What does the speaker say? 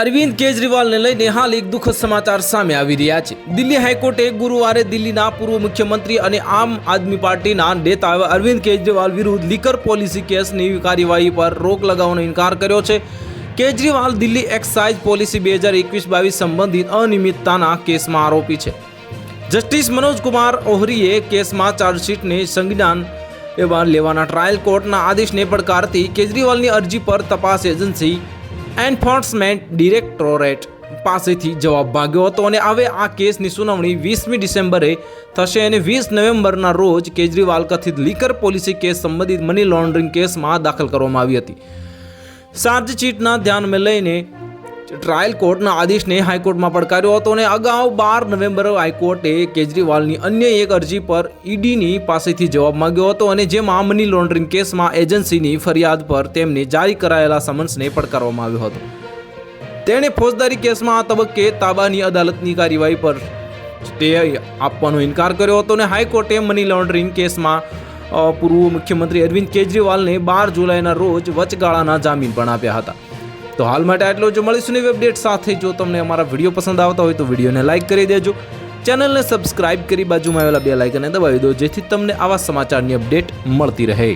અરવિંદ કેજરીવાલને લઈને હાલ એક દુઃખદ સમાચાર સામે આવી રહ્યા છે। દિલ્હી હાઈકોર્ટે ગુરુવારે દિલ્હીના પૂર્વ મુખ્યમંત્રી અને આમ આદમી પાર્ટીના નેતા અરવિંદ કેજરીવાલ વિરુદ્ધ લીકર પોલિસી કેસની કાર્યવાહી પર રોક લગાવવાનો ઇનકાર કર્યો છે। કેજરીવાલ દિલ્હી એક્સાઇઝ પોલિસી 2021-22 સંબંધિત અનિયમિતતાના કેસમાં આરોપી છે। જસ્ટિસ મનોજ કુમાર ઓહરીએ કેસમાં ચાર્જશીટને સંજ્ઞાન લેવાના ટ્રાયલ કોર્ટના આદેશને પડકારતી કેજરીવાલની અરજી પર તપાસ એજન્સી એન્ફોર્સમેન્ટ ડિરેક્ટોરેટ પાસેથી જવાબ માંગ્યો હતો અને હવે આ કેસની સુનાવણી 20મી ડિસેમ્બરે થશે અને 20 નવેમ્બરના રોજ કેજરીવાલ કથિત લીકર પોલિસી કેસ સંબંધિત મની લોન્ડરિંગ કેસમાં દાખલ કરવામાં આવી હતી। ચાર્જશીટના ધ્યાનમાં લઈને ટ્રાયલ કોર્ટના આદેશને હાઈકોર્ટમાં પડકાર્યો હતો અને અગાઉ 12 નવેમ્બરે હાઈકોર્ટે કેજરીવાલની અન્ય એક અરજી પર ઈડીની પાસેથી જવાબ માંગ્યો હતો અને જેમાં મની લોન્ડરિંગ કેસમાં એજન્સીની ફરિયાદ પર તેમને જારી કરાયેલા સમન્સને પડકારવામાં આવ્યો હતો। તેણે ફોજદારી કેસમાં આ તબક્કે તાબાની અદાલતની કાર્યવાહી પર સ્ટે આપવાનો ઇનકાર કર્યો હતો અને હાઈકોર્ટે મની લોન્ડરિંગ કેસમાં પૂર્વ મુખ્યમંત્રી અરવિંદ કેજરીવાલને 12 જુલાઈના રોજ વચગાળાના જામીન પણ આપ્યા હતા। તો હાલ માટે આટલું। જો મળીશું નવી અપડેટ સાથે। જો તમને અમારા વિડીયો પસંદ આવતા હોય તો વિડીયોને લાઇક કરી દેજો, ચેનલને સબસ્ક્રાઇબ કરી બાજુમાં આવેલા બેલ આઇકનને દબાવી દો, જેથી તમને આવા સમાચારની અપડેટ મળતી રહે।